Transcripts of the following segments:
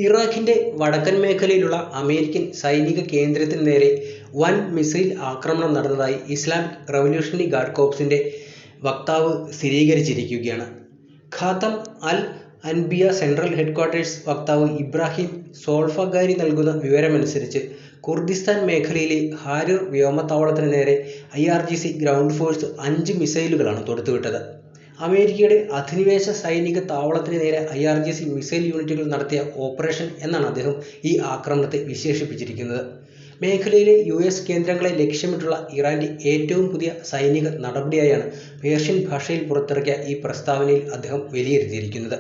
ഇറാഖിന്റെ വടക്കൻ മേഖലയിലുള്ള അമേരിക്കൻ സൈനിക കേന്ദ്രത്തിന് നേരെ വൻ മിസൈൽ ആക്രമണം നടന്നതായി ഇസ്ലാമിക് റവല്യൂഷണറി ഗാർഡ് കോർപ്സിന്റെ വക്താവ് സ്ഥിരീകരിച്ചിരിക്കുകയാണ്. ഖാത്തം അൽ അൻബിയ സെൻട്രൽ ഹെഡ്ക്വാർട്ടേഴ്സ് വക്താവ് ഇബ്രാഹിം സോൾഫഗാരി നൽകുന്ന വിവരമനുസരിച്ച് കുർദിസ്ഥാൻ മേഖലയിലെ ഹാരിർ വ്യോമത്താവളത്തിന് നേരെ IRGC ഗ്രൗണ്ട് ഫോഴ്സ് 5 മിസൈലുകളാണ് തൊടുത്തുവിട്ടത്. അമേരിക്കയുടെ അധിനിവേശ സൈനിക താവളത്തിന് നേരെ IRGC മിസൈൽ യൂണിറ്റുകൾ നടത്തിയ ഓപ്പറേഷൻ എന്നാണ് അദ്ദേഹം ഈ ആക്രമണത്തെ വിശേഷിപ്പിച്ചിരിക്കുന്നത്. മേഖലയിലെ US കേന്ദ്രങ്ങളെ ലക്ഷ്യമിട്ടുള്ള ഇറാന്റെ ഏറ്റവും പുതിയ സൈനിക നടപടിയായാണ് പേർഷ്യൻ ഭാഷയിൽ പുറത്തിറക്കിയ ഈ പ്രസ്താവനയിൽ അദ്ദേഹം വിലയിരുത്തിയിരിക്കുന്നത്.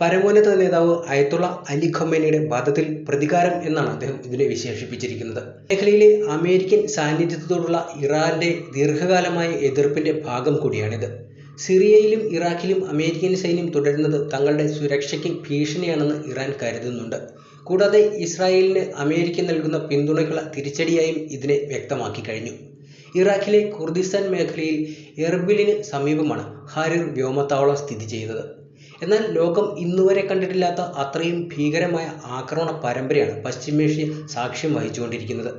പരമോന്നത നേതാവ് അയത്തുള്ള അലി ഖൊമേനിയുടെ വധത്തിൽ പ്രതികാരം എന്നാണ് അദ്ദേഹം ഇതിനെ വിശേഷിപ്പിച്ചിരിക്കുന്നത്. മേഖലയിലെ അമേരിക്കൻ സാന്നിധ്യത്തോടുള്ള ഇറാന്റെ ദീർഘകാലമായ എതിർപ്പിന്റെ ഭാഗം കൂടിയാണിത്. സിറിയയിലും ഇറാഖിലും അമേരിക്കൻ സൈന്യം തുടരുന്നത് തങ്ങളുടെ സുരക്ഷയ്ക്ക് ഭീഷണിയാണെന്ന് ഇറാൻ കരുതുന്നുണ്ട്. കൂടാതെ ഇസ്രായേലിന് അമേരിക്ക നൽകുന്ന പിന്തുണയ്ക്കുള്ള തിരിച്ചടിയായും ഇതിനെ വ്യക്തമാക്കി കഴിഞ്ഞു. ഇറാഖിലെ കുർദിസ്ഥാൻ മേഖലയിൽ എർബിലിന് സമീപമാണ് ഹാരിർ വ്യോമത്താവളം സ്ഥിതി ചെയ്യുന്നത്. എന്നാൽ ലോകം ഇന്നുവരെ കണ്ടിട്ടില്ലാത്ത അത്രയും ഭീകരമായ ആക്രമണ പരമ്പരയാണ് പശ്ചിമേഷ്യ സാക്ഷ്യം വഹിച്ചുകൊണ്ടിരിക്കുന്നത്.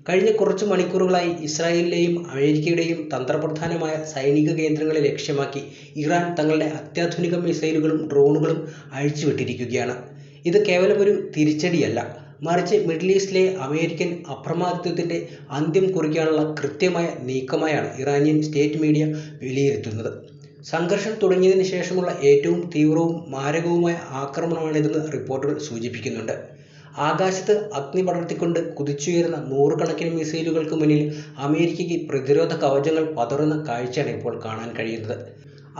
കഴിഞ്ഞ കുറച്ചു മണിക്കൂറുകളായി ഇസ്രായേലിലെയും അമേരിക്കയുടെയും തന്ത്രപ്രധാനമായ സൈനിക കേന്ദ്രങ്ങളെ ലക്ഷ്യമാക്കി ഇറാൻ തങ്ങളുടെ അത്യാധുനിക മിസൈലുകളും ഡ്രോണുകളും അഴിച്ചുവിട്ടിരിക്കുകയാണ്. ഇത് കേവലം ഒരു തിരിച്ചടിയല്ല, മറിച്ച് മിഡിൽ ഈസ്റ്റിലെ അമേരിക്കൻ അപ്രമാദിത്വത്തിന്റെ അന്ത്യം കുറിക്കാനുള്ള കൃത്യമായ നീക്കമായാണ് ഇറാനിയൻ സ്റ്റേറ്റ് മീഡിയ വിലയിരുത്തുന്നത്. സംഘർഷം തുടങ്ങിയതിന് ശേഷമുള്ള ഏറ്റവും തീവ്രവും മാരകവുമായ ആക്രമണമാണിതെന്ന് റിപ്പോർട്ടുകൾ സൂചിപ്പിക്കുന്നുണ്ട്. ആകാശത്ത് അഗ്നി പടർത്തിക്കൊണ്ട് കുതിച്ചുയരുന്ന നൂറുകണക്കിന് മിസൈലുകൾക്ക് മുന്നിൽ അമേരിക്കയ്ക്ക് പ്രതിരോധ കവചങ്ങൾ പതറുന്ന കാഴ്ചയാണ് ഇപ്പോൾ കാണാൻ കഴിയുന്നത്.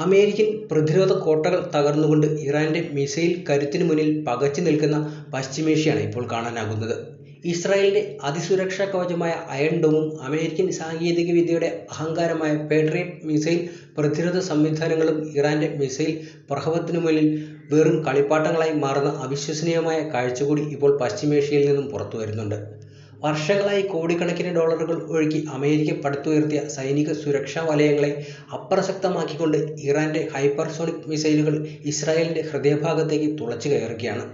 അമേരിക്കൻ പ്രതിരോധ കോട്ടകൾ തകർന്നുകൊണ്ട് ഇറാന്റെ മിസൈൽ കരുത്തിനു മുന്നിൽ പകച്ചു നിൽക്കുന്ന പശ്ചിമേഷ്യയാണ് ഇപ്പോൾ കാണാനാകുന്നത്. ഇസ്രായേലിന്റെ അതിസുരക്ഷാ കവചമായ അയൺ ഡോമും അമേരിക്കൻ സാങ്കേതിക വിദ്യയുടെ അഹങ്കാരമായ പേട്രിയറ്റ് മിസൈൽ പ്രതിരോധ സംവിധാനങ്ങളും ഇറാന്റെ മിസൈൽ പ്രഹവത്തിനു മുന്നിൽ വെറും കളിപ്പാട്ടങ്ങളായി മാറുന്ന അവിശ്വസനീയമായ കാഴ്ച കൂടി ഇപ്പോൾ പശ്ചിമേഷ്യയിൽ നിന്നും പുറത്തു വരുന്നുണ്ട്. വർഷങ്ങളായി കോടിക്കണക്കിന് ഡോളറുകൾ ഒഴുക്കി അമേരിക്ക പടുത്തുയർത്തിയ സൈനിക സുരക്ഷാ വലയങ്ങളെ അപ്രസക്തമാക്കിക്കൊണ്ട് ഇറാന്റെ ഹൈപ്പർസോണിക് മിസൈലുകൾ ഇസ്രായേലിന്റെ ഹൃദയഭാഗത്തേക്ക് തുളച്ചു കയറുകയാണ്.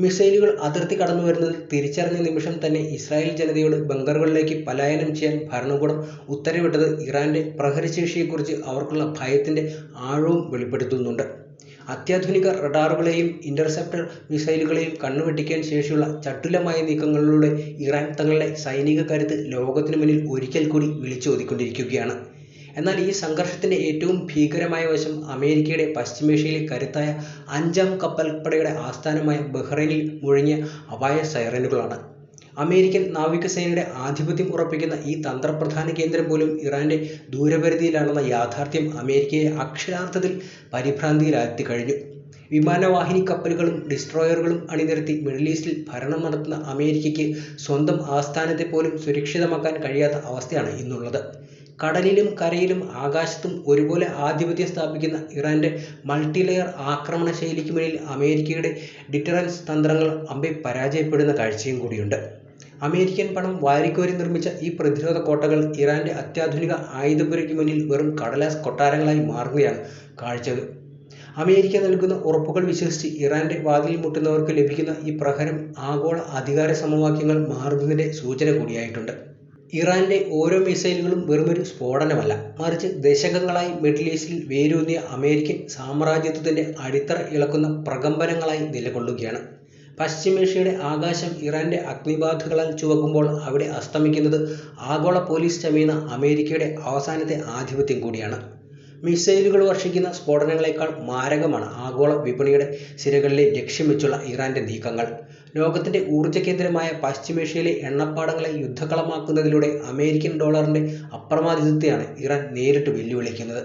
മിസൈലുകൾ അതിർത്തി കടന്നു വരുന്നത് തിരിച്ചറിഞ്ഞ നിമിഷം തന്നെ ഇസ്രായേൽ ജനതയോട് ബങ്കറുകളിലേക്ക് പലായനം ചെയ്യാൻ ഭരണകൂടം ഉത്തരവിട്ടത് ഇറാന്റെ പ്രഹരശേഷിയെക്കുറിച്ച് അവർക്കുള്ള ഭയത്തിന്റെ ആഴവും വെളിപ്പെടുത്തുന്നുണ്ട്. അത്യാധുനിക റഡാറുകളെയും ഇന്റർസെപ്റ്റർ മിസൈലുകളെയും കണ്ണുവെട്ടിക്കാൻ ശേഷിയുള്ള ചടുലമായ നീക്കങ്ങളിലൂടെ ഇറാൻ തങ്ങളുടെ സൈനിക കരുത്ത് ലോകത്തിനു മുന്നിൽ ഒരിക്കൽ കൂടി വിളിച്ചോതിക്കൊണ്ടിരിക്കുകയാണ്. എന്നാൽ ഈ സംഘർഷത്തിന്റെ ഏറ്റവും ഭീകരമായ വശം അമേരിക്കയുടെ പശ്ചിമേഷ്യയിലെ കരുത്തായ 5ാം കപ്പൽപ്പടയുടെ ആസ്ഥാനമായ ബഹ്റൈനിൽ മുഴങ്ങിയ അപായ സൈറനുകളാണ്. അമേരിക്കൻ നാവികസേനയുടെ ആധിപത്യം ഉറപ്പിക്കുന്ന ഈ തന്ത്രപ്രധാന കേന്ദ്രം പോലും ഇറാന്റെ ദൂരപരിധിയിലാണെന്ന യാഥാർത്ഥ്യം അമേരിക്കയെ അക്ഷരാർത്ഥത്തിൽ പരിഭ്രാന്തിയിലാഴ്ത്തി കഴിഞ്ഞു. വിമാനവാഹിനി കപ്പലുകളും ഡിസ്ട്രോയറുകളും അണിനിരത്തി മിഡിൽ ഈസ്റ്റിൽ ഭരണം നടത്തുന്ന അമേരിക്കയ്ക്ക് സ്വന്തം ആസ്ഥാനത്തെ പോലും സുരക്ഷിതമാക്കാൻ കഴിയാത്ത അവസ്ഥയാണ് ഇന്നുള്ളത്. കടലിലും കരയിലും ആകാശത്തും ഒരുപോലെ ആധിപത്യം സ്ഥാപിക്കുന്ന ഇറാന്റെ മൾട്ടിലെയർ ആക്രമണ ശൈലിക്ക് മുന്നിൽ അമേരിക്കയുടെ ഡിറ്ററൻസ് തന്ത്രങ്ങൾ അമ്പെ പരാജയപ്പെടുന്ന കാഴ്ചയും കൂടിയുണ്ട്. അമേരിക്കൻ പണം വാരിക്കോരി നിർമ്മിച്ച ഈ പ്രതിരോധ കോട്ടകൾ ഇറാന്റെ അത്യാധുനിക ആയുധപുരയ്ക്ക് മുന്നിൽ വെറും കടലാസ് കൊട്ടാരങ്ങളായി മാറുകയാണ് കാഴ്ചകൾ. അമേരിക്ക നൽകുന്ന ഉറപ്പുകൾ വിശ്വസിച്ച് ഇറാന്റെ വാതിൽ മുട്ടുന്നവർക്ക് ലഭിക്കുന്ന ഈ പ്രഹരം ആഗോള അധികാര സമവാക്യങ്ങൾ മാറുന്നതിന്റെ സൂചന കൂടിയായിട്ടുണ്ട്. ഇറാന്റെ ഓരോ മിസൈലുകളും വെറുമൊരു സ്ഫോടനമല്ല, മറിച്ച് ദശകങ്ങളായി മിഡിൽ ഈസ്റ്റിൽ വേരൂന്നിയ അമേരിക്കൻ സാമ്രാജ്യത്വത്തിന്റെ അടിത്തറ ഇളക്കുന്ന പ്രകമ്പനങ്ങളായി നിലകൊള്ളുകയാണ്. പശ്ചിമേഷ്യയുടെ ആകാശം ഇറാന്റെ അഗ്നിബാധകളാൽ ചുവക്കുമ്പോൾ അവിടെ അസ്തമിക്കുന്നത് ആഗോള പോലീസ് ചമയുന്ന അമേരിക്കയുടെ അവസാനത്തെ ആധിപത്യം കൂടിയാണ്. മിസൈലുകൾ വർഷിക്കുന്ന സ്ഫോടനങ്ങളെക്കാൾ മാരകമാണ് ആഗോള വിപണിയുടെ സിരകളിലെ ലക്ഷ്യം വെച്ചുള്ള ഇറാന്റെ നീക്കങ്ങൾ. ലോകത്തിന്റെ ഊർജ്ജ കേന്ദ്രമായ പശ്ചിമേഷ്യയിലെ എണ്ണപ്പാടങ്ങളെ യുദ്ധക്കളമാക്കുന്നതിലൂടെ അമേരിക്കൻ ഡോളറിന്റെ അപ്രമാദിത്വത്തെയാണ് ഇറാൻ നേരിട്ട് വെല്ലുവിളിക്കുന്നത്.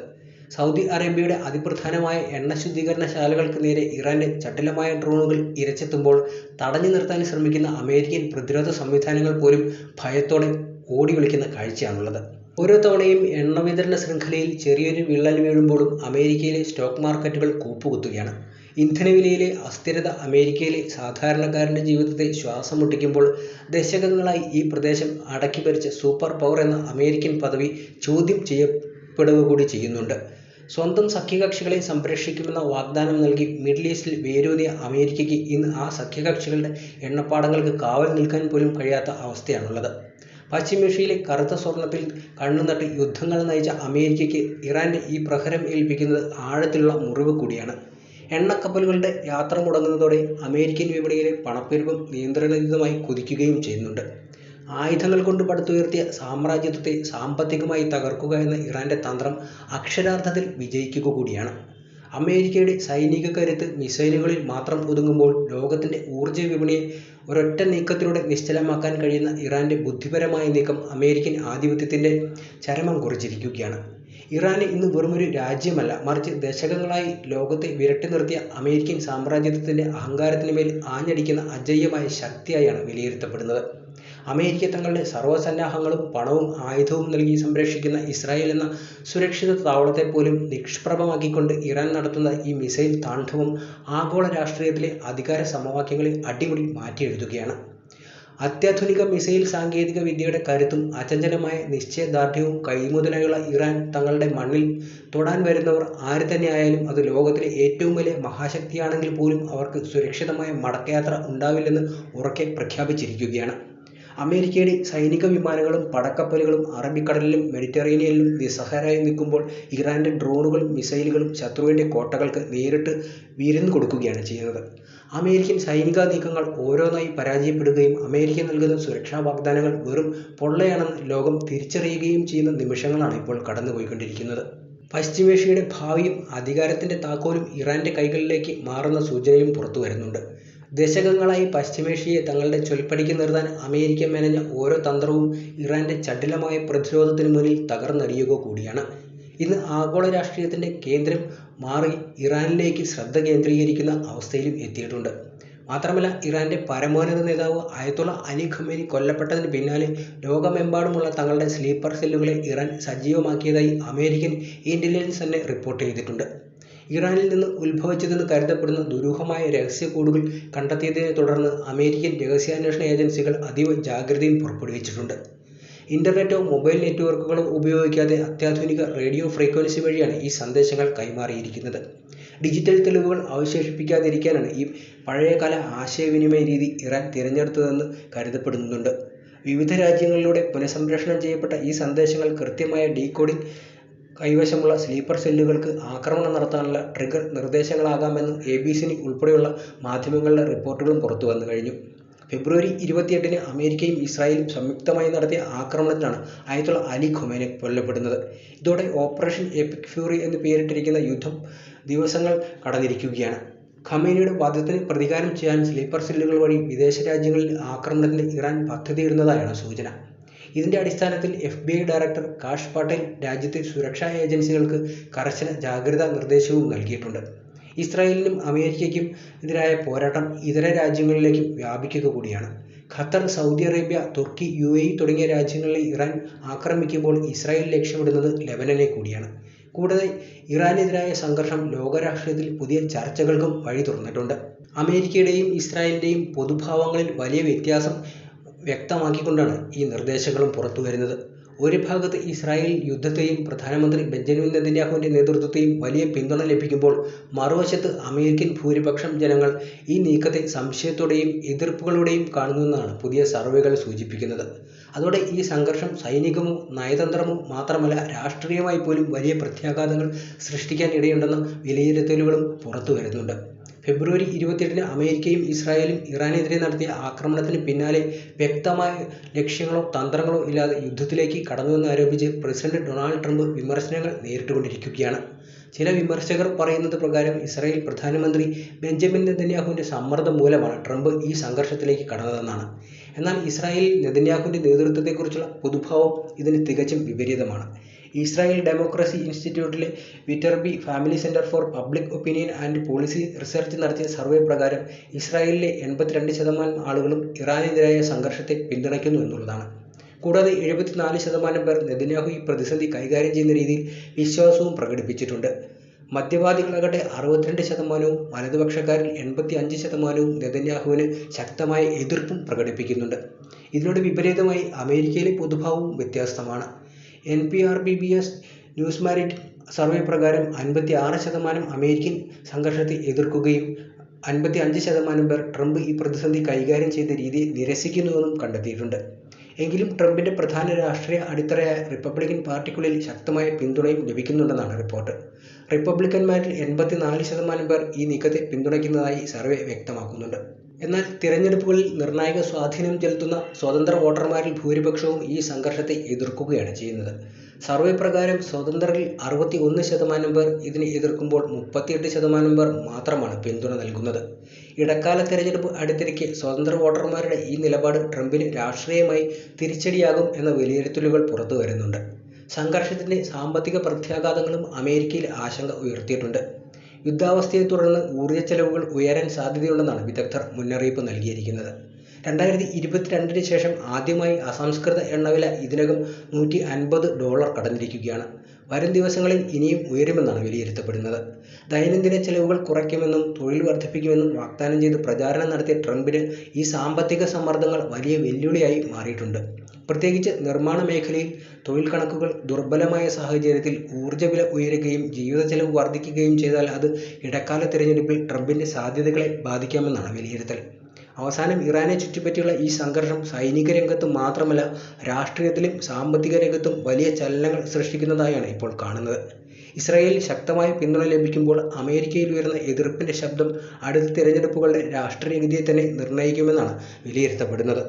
സൗദി അറേബ്യയുടെ അതിപ്രധാനമായ എണ്ണ ശുദ്ധീകരണ ശാലകൾക്ക് നേരെ ഇറാന്റെ ചടുലമായ ഡ്രോണുകൾ ഇരച്ചെത്തുമ്പോൾ തടഞ്ഞു നിർത്താൻ ശ്രമിക്കുന്ന അമേരിക്കൻ പ്രതിരോധ സംവിധാനങ്ങൾ പോലും ഭയത്തോടെ ഓടി വിളിക്കുന്ന കാഴ്ചയാണുള്ളത്. ഓരോ തവണയും എണ്ണ വിതരണ ശൃംഖലയിൽ ചെറിയൊരു വിള്ളൽ വീഴുമ്പോഴും അമേരിക്കയിലെ സ്റ്റോക്ക് മാർക്കറ്റുകൾ കൂപ്പുകുത്തുകയാണ്. ഇന്ധനവിലയിലെ അസ്ഥിരത അമേരിക്കയിലെ സാധാരണക്കാരൻ്റെ ജീവിതത്തെ ശ്വാസം മുട്ടിക്കുമ്പോൾ ദശകങ്ങളായി ഈ പ്രദേശം അടക്കി ഭരിച്ച സൂപ്പർ പവർ എന്ന അമേരിക്കൻ പദവി ചോദ്യം ചെയ്യപ്പെടുക കൂടി ചെയ്യുന്നുണ്ട്. സ്വന്തം സഖ്യകക്ഷികളെ സംരക്ഷിക്കുമെന്ന വാഗ്ദാനം നൽകി മിഡിൽ ഈസ്റ്റിൽ വേരൂന്നിയ അമേരിക്കയ്ക്ക് ഇന്ന് ആ സഖ്യകക്ഷികളുടെ എണ്ണപ്പാടങ്ങൾക്ക് കാവൽ നിൽക്കാൻ പോലും കഴിയാത്ത അവസ്ഥയാണുള്ളത്. പശ്ചിമേഷ്യയിലെ കറുത്ത സ്വർണത്തിൽ കണ്ണുനട്ട് യുദ്ധങ്ങൾ നയിച്ച അമേരിക്കയ്ക്ക് ഇറാന്റെ ഈ പ്രഹരം ഏൽപ്പിക്കുന്നത് ആഴത്തിലുള്ള മുറിവ് കൂടിയാണ്. എണ്ണക്കപ്പലുകളുടെ യാത്ര മുടങ്ങുന്നതോടെ അമേരിക്കൻ വിപണിയിലെ പണപ്പെരുപ്പം നിയന്ത്രണരഹിതമായി കുതിക്കുകയും ചെയ്യുന്നുണ്ട്. ആയുധങ്ങൾ കൊണ്ട് പടുത്തുയർത്തിയ സാമ്രാജ്യത്വത്തെ സാമ്പത്തികമായി തകർക്കുക എന്ന ഇറാന്റെ തന്ത്രം അക്ഷരാർത്ഥത്തിൽ വിജയിക്കുക കൂടിയാണ്. അമേരിക്കയുടെ സൈനിക കരുത്ത് മിസൈലുകളിൽ മാത്രം ഒതുങ്ങുമ്പോൾ ലോകത്തിന്റെ ഊർജ്ജ വിപണിയെ ഒരൊറ്റ നീക്കത്തിലൂടെ നിശ്ചലമാക്കാൻ കഴിയുന്ന ഇറാന്റെ ബുദ്ധിപരമായ നീക്കം അമേരിക്കൻ ആധിപത്യത്തിന്റെ ചരമം കുറിച്ചിരിക്കുകയാണ്. ഇറാന് ഇന്ന് വെറുമൊരു രാജ്യമല്ല, മറിച്ച് ദശകങ്ങളായി ലോകത്തെ വിരട്ടി നിർത്തിയ അമേരിക്കൻ സാമ്രാജ്യത്വത്തിന്റെ അഹങ്കാരത്തിന് മേൽ ആഞ്ഞടിക്കുന്ന അജയ്യമായ ശക്തിയായാണ് വിലയിരുത്തപ്പെടുന്നത്. അമേരിക്ക തങ്ങളുടെ സർവ്വസന്നാഹങ്ങളും പണവും ആയുധവും നൽകി സംരക്ഷിക്കുന്ന ഇസ്രായേൽ എന്ന സുരക്ഷിത താവളത്തെ പോലും നിഷ്പ്രഭമാക്കിക്കൊണ്ട് ഇറാൻ നടത്തുന്ന ഈ മിസൈൽ താണ്ഡവം ആഗോള രാഷ്ട്രീയത്തിലെ അധികാര സമവാക്യങ്ങളെ അടിമുടി മാറ്റിയെഴുതുകയാണ്. അത്യാധുനിക മിസൈൽ സാങ്കേതിക വിദ്യയുടെ കരുത്തും അചഞ്ചലമായ നിശ്ചയദാർഢ്യവും കൈമുതലായുള്ള ഇറാൻ തങ്ങളുടെ മണ്ണിൽ തൊടാൻ വരുന്നവർ ആര് തന്നെയായാലും അത് ലോകത്തിലെ ഏറ്റവും വലിയ മഹാശക്തിയാണെങ്കിൽ പോലും അവർക്ക് സുരക്ഷിതമായ മടക്കയാത്ര ഉണ്ടാവില്ലെന്ന് ഉറക്കെ പ്രഖ്യാപിച്ചിരിക്കുകയാണ്. അമേരിക്കയുടെ സൈനിക വിമാനങ്ങളും പടക്കപ്പലുകളും അറബിക്കടലിലും മെഡിറ്ററേനിയനിലും നിസ്സഹായരായി നിൽക്കുമ്പോൾ ഇറാന്റെ ഡ്രോണുകളും മിസൈലുകളും ശത്രുവിന്റെ കോട്ടകൾക്ക് നേരിട്ട് വിരുന്ന് കൊടുക്കുകയാണ് ചെയ്യുന്നത്. അമേരിക്കൻ സൈനിക നീക്കങ്ങൾ ഓരോന്നായി പരാജയപ്പെടുകയും അമേരിക്ക നൽകുന്ന സുരക്ഷാ വാഗ്ദാനങ്ങൾ വെറും പൊള്ളയാണെന്ന് ലോകം തിരിച്ചറിയുകയും ചെയ്യുന്ന നിമിഷങ്ങളാണ് ഇപ്പോൾ കടന്നുപോയിക്കൊണ്ടിരിക്കുന്നത്. പശ്ചിമേഷ്യയുടെ ഭാവിയും അധികാരത്തിന്റെ താക്കോലും ഇറാന്റെ കൈകളിലേക്ക് മാറുന്ന സൂചനയും പുറത്തു വരുന്നുണ്ട്. ദശകങ്ങളായി പശ്ചിമേഷ്യയെ തങ്ങളുടെ ചൊൽപ്പടിക്ക് നിർത്താൻ അമേരിക്ക മെനഞ്ഞ ഓരോ തന്ത്രവും ഇറാന്റെ ചടുലമായ പ്രതിരോധത്തിന് മുന്നിൽ തകർന്നടിയുക കൂടിയാണ്. ഇന്ന് ആഗോള രാഷ്ട്രീയത്തിന്റെ കേന്ദ്രം മാറി ഇറാനിലേക്ക് ശ്രദ്ധ കേന്ദ്രീകരിക്കുന്ന അവസ്ഥയിലും എത്തിയിട്ടുണ്ട്. മാത്രമല്ല, ഇറാന്റെ പരമോന്നത നേതാവ് അയതൊള്ള അലി ഖമേനി കൊല്ലപ്പെട്ടതിന് പിന്നാലെ ലോകമെമ്പാടുമുള്ള തങ്ങളുടെ സ്ലീപ്പർ സെല്ലുകളെ ഇറാൻ സജീവമാക്കിയതായി അമേരിക്കൻ ഇന്റലിജൻസ് തന്നെ റിപ്പോർട്ട് ചെയ്തിട്ടുണ്ട്. ഇറാനിൽ നിന്ന് ഉത്ഭവിച്ചതെന്ന് കരുതപ്പെടുന്ന ദുരൂഹമായ രഹസ്യ കോഡുകൾ കണ്ടെത്തിയതിനെ തുടർന്ന് അമേരിക്കൻ രഹസ്യാന്വേഷണ ഏജൻസികൾ അതീവ ജാഗ്രതയും പുറപ്പെടുവിച്ചിട്ടുണ്ട്. ഇന്റർനെറ്റോ മൊബൈൽ നെറ്റ്വർക്കുകളോ ഉപയോഗിക്കാതെ അത്യാധുനിക റേഡിയോ ഫ്രീക്വൻസി വഴിയാണ് ഈ സന്ദേശങ്ങൾ കൈമാറിയിരിക്കുന്നത്. ഡിജിറ്റൽ തെളിവുകൾ അവശേഷിപ്പിക്കാതിരിക്കാനാണ് ഈ പഴയകാല ആശയവിനിമയ രീതി ഇറാൻ തിരഞ്ഞെടുത്തതെന്ന് കരുതപ്പെടുന്നുണ്ട്. വിവിധ രാജ്യങ്ങളിലൂടെ പുനഃസംപ്രേഷണം ചെയ്യപ്പെട്ട ഈ സന്ദേശങ്ങൾ കൃത്യമായ ഡീകോഡിംഗ് കൈവശമുള്ള സ്ലീപ്പർ സെല്ലുകൾക്ക് ആക്രമണം നടത്താനുള്ള ട്രിഗർ നിർദ്ദേശങ്ങളാകാമെന്ന് ABC ഉൾപ്പെടെയുള്ള മാധ്യമങ്ങളുടെ റിപ്പോർട്ടുകളും പുറത്തു വന്നു കഴിഞ്ഞു. ഫെബ്രുവരി 28-ന് അമേരിക്കയും ഇസ്രായേലും സംയുക്തമായി നടത്തിയ ആക്രമണത്തിലാണ് അയതൊള്ള അലി ഖമേനി കൊല്ലപ്പെടുന്നത്. ഇതോടെ ഓപ്പറേഷൻ എപ്പിക് ഫ്യൂറി എന്ന് പേരിട്ടിരിക്കുന്ന യുദ്ധം ദിവസങ്ങൾ കടന്നിരിക്കുകയാണ്. ഖമേനിയുടെ വധത്തിന് പ്രതികാരം ചെയ്യാൻ സ്ലീപ്പർ സെല്ലുകൾ വഴി വിദേശ രാജ്യങ്ങളിൽ ആക്രമണത്തിന് ഇറാൻ പദ്ധതിയിടുന്നതായാണ് സൂചന. ഇതിന്റെ അടിസ്ഥാനത്തിൽ FBI ഡയറക്ടർ കാഷ് പട്ടേൽ രാജ്യത്തെ സുരക്ഷാ ഏജൻസികൾക്ക് കർശന ജാഗ്രതാ നിർദ്ദേശവും നൽകിയിട്ടുണ്ട്. ഇസ്രായേലിനും അമേരിക്കയ്ക്കും എതിരായ പോരാട്ടം ഇതര രാജ്യങ്ങളിലേക്കും വ്യാപിക്കുക കൂടിയാണ്. ഖത്തർ, സൗദി അറേബ്യ, തുർക്കി, UAE തുടങ്ങിയ രാജ്യങ്ങളെ ഇറാൻ ആക്രമിക്കുമ്പോൾ ഇസ്രായേൽ ലക്ഷ്യമിടുന്നത് ലെബനനെ കൂടിയാണ്. കൂടാതെ ഇറാനെതിരായ സംഘർഷം ലോകരാഷ്ട്രീയത്തിൽ പുതിയ ചർച്ചകൾക്കും വഴി തുറന്നിട്ടുണ്ട്. അമേരിക്കയുടെയും ഇസ്രായേലിന്റെയും പൊതുഭാവങ്ങളിൽ വലിയ വ്യത്യാസം വ്യക്തമാക്കിക്കൊണ്ടാണ് ഈ നിർദ്ദേശങ്ങളും പുറത്തുവരുന്നത്. ഒരു ഭാഗത്ത് ഇസ്രായേൽ യുദ്ധത്തെയും പ്രധാനമന്ത്രി ബെഞ്ചമിൻ നെതന്യാഹുവിന്റെ നേതൃത്വത്തെയും വലിയ പിന്തുണ ലഭിക്കുമ്പോൾ മറുവശത്ത് അമേരിക്കൻ ഭൂരിപക്ഷം ജനങ്ങൾ ഈ നീക്കത്തെ സംശയത്തോടെയും എതിർപ്പുകളോടെയും കാണുന്നുവെന്നാണ് പുതിയ സർവേകൾ സൂചിപ്പിക്കുന്നത്. അതോടെ ഈ സംഘർഷം സൈനികമോ നയതന്ത്രമോ മാത്രമല്ല, രാഷ്ട്രീയമായി പോലും വലിയ പ്രത്യാഘാതങ്ങൾ സൃഷ്ടിക്കാൻ ഇടയുണ്ടെന്ന വിലയിരുത്തലുകളും പുറത്തു വരുന്നുണ്ട്. ഫെബ്രുവരി 28-ന് അമേരിക്കയും ഇസ്രായേലും ഇറാനെതിരെ നടത്തിയ ആക്രമണത്തിന് പിന്നാലെ വ്യക്തമായ ലക്ഷ്യങ്ങളോ തന്ത്രങ്ങളോ ഇല്ലാതെ യുദ്ധത്തിലേക്ക് കടന്നുവെന്നാരോപിച്ച് പ്രസിഡന്റ് ഡൊണാൾഡ് ട്രംപ് വിമർശനങ്ങൾ നേരിട്ടുകൊണ്ടിരിക്കുകയാണ്. ചില വിമർശകർ പറയുന്നത് പ്രകാരം ഇസ്രായേൽ പ്രധാനമന്ത്രി ബെഞ്ചമിൻ നെതന്യാഹുവിന്റെ സമ്മർദ്ദം മൂലമാണ് ട്രംപ് ഈ സംഘർഷത്തിലേക്ക് കടന്നതെന്നാണ്. എന്നാൽ ഇസ്രായേലിൽ നെതന്യാഹുവിന്റെ നേതൃത്വത്തെക്കുറിച്ചുള്ള പൊതുഭാവം ഇതിന് തികച്ചും വിപരീതമാണ്. ഇസ്രായേൽ ഡെമോക്രസി ഇൻസ്റ്റിറ്റ്യൂട്ടിലെ Viterbi family center for public opinion and policy research നടത്തിയ സർവേ പ്രകാരം ഇസ്രായേലിലെ 82% ആളുകളും ഇറാനെതിരായ സംഘർഷത്തെ പിന്തുണയ്ക്കുന്നു എന്നുള്ളതാണ്. കൂടാതെ 74% പേർ നെതന്യാഹു ഈ പ്രതിസന്ധി കൈകാര്യം ചെയ്യുന്ന രീതിയിൽ വിശ്വാസവും പ്രകടിപ്പിച്ചിട്ടുണ്ട്. മധ്യവാദികളാകട്ടെ 62%, വലതുപക്ഷക്കാരിൽ 85% നെതന്യാഹുവിന് ശക്തമായ എതിർപ്പും പ്രകടിപ്പിക്കുന്നുണ്ട്. ഇതിനോട് വിപരീതമായി അമേരിക്കയിലെ പൊതുഭാവവും വ്യത്യസ്തമാണ്. NPR, PBS ന്യൂസ്, മാരിറ്റ് സർവേ പ്രകാരം 56% അമേരിക്കൻ സംഘർഷത്തെ എതിർക്കുകയും 55% പേർ ട്രംപ് ഈ പ്രതിസന്ധി കൈകാര്യം ചെയ്ത രീതിയെ നിരസിക്കുന്നുവെന്നും കണ്ടെത്തിയിട്ടുണ്ട്. എങ്കിലും ട്രംപിന്റെ പ്രധാന രാഷ്ട്രീയ അടിത്തറയായ റിപ്പബ്ലിക്കൻ പാർട്ടിക്കുള്ളിൽ ശക്തമായ പിന്തുണയും ലഭിക്കുന്നുണ്ടെന്നാണ് റിപ്പോർട്ട്. റിപ്പബ്ലിക്കന്മാരിൽ 84% പേർ ഈ നീക്കത്തെ പിന്തുണയ്ക്കുന്നതായി സർവേ വ്യക്തമാക്കുന്നുണ്ട്. എന്നാൽ തിരഞ്ഞെടുപ്പുകളിൽ നിർണായക സ്വാധീനം ചെലുത്തുന്ന സ്വതന്ത്ര വോട്ടർമാരിൽ ഭൂരിപക്ഷവും ഈ സംഘർഷത്തെ എതിർക്കുകയാണ് ചെയ്യുന്നത്. സർവേ പ്രകാരം സ്വതന്ത്രരിൽ 61% പേർ ഇതിനെ എതിർക്കുമ്പോൾ 38% പേർ മാത്രമാണ് പിന്തുണ നൽകുന്നത്. ഇടക്കാല തെരഞ്ഞെടുപ്പ് അടുത്തിരിക്കെ സ്വതന്ത്ര വോട്ടർമാരുടെ ഈ നിലപാട് ട്രംപിന് രാഷ്ട്രീയമായി തിരിച്ചടിയാകും എന്ന വിലയിരുത്തലുകൾ പുറത്തു വരുന്നുണ്ട്. സംഘർഷത്തിന്റെ സാമ്പത്തിക പ്രത്യാഘാതങ്ങളും അമേരിക്കയിൽ ആശങ്ക ഉയർത്തിയിട്ടുണ്ട്. യുദ്ധാവസ്ഥയെ തുടർന്ന് ഊർജ്ജച്ചെലവുകൾ ഉയരാൻ സാധ്യതയുണ്ടെന്നാണ് വിദഗ്ധർ മുന്നറിയിപ്പ് നൽകിയിരിക്കുന്നത്. 2022 ശേഷം ആദ്യമായി അസംസ്കൃത എണ്ണവില ഇതിനകം $150 കടന്നിരിക്കുകയാണ്. വരും ദിവസങ്ങളിൽ ഇനിയും ഉയരുമെന്നാണ് വിലയിരുത്തപ്പെടുന്നത്. ദൈനംദിന ചെലവുകൾ കുറയ്ക്കുമെന്നും തൊഴിൽ വർദ്ധിപ്പിക്കുമെന്നും വാഗ്ദാനം ചെയ്ത് പ്രചാരണം നടത്തിയ ട്രംപിന് ഈ സാമ്പത്തിക സമ്മർദ്ദങ്ങൾ വലിയ വെല്ലുവിളിയായി മാറിയിട്ടുണ്ട്. പ്രത്യേകിച്ച് നിർമ്മാണ മേഖലയിൽ തൊഴിൽ കണക്കുകൾ ദുർബലമായ സാഹചര്യത്തിൽ ഊർജ്ജവില ഉയരുകയും ജീവിത ചെലവ് വർദ്ധിക്കുകയും ചെയ്താൽ അത് ഇടക്കാല തിരഞ്ഞെടുപ്പിൽ ട്രംപിന്റെ സാധ്യതകളെ ബാധിക്കാമെന്നാണ് വിലയിരുത്തൽ. അവസാനം ഇറാനെ ചുറ്റിപ്പറ്റിയുള്ള ഈ സംഘർഷം സൈനിക രംഗത്ത് മാത്രമല്ല രാഷ്ട്രീയത്തിലും സാമ്പത്തിക രംഗത്തും വലിയ ചലനങ്ങൾ സൃഷ്ടിക്കുന്നതായാണ് ഇപ്പോൾ കാണുന്നത്. ഇസ്രായേലിൽ ശക്തമായ പിന്തുണ ലഭിക്കുമ്പോൾ അമേരിക്കയിൽ ഉയർന്ന എതിർപ്പിന്റെ ശബ്ദം അടുത്ത തിരഞ്ഞെടുപ്പുകളുടെ രാഷ്ട്രീയ ഗതിയെ തന്നെ നിർണ്ണയിക്കുമെന്നാണ് വിലയിരുത്തപ്പെടുന്നത്.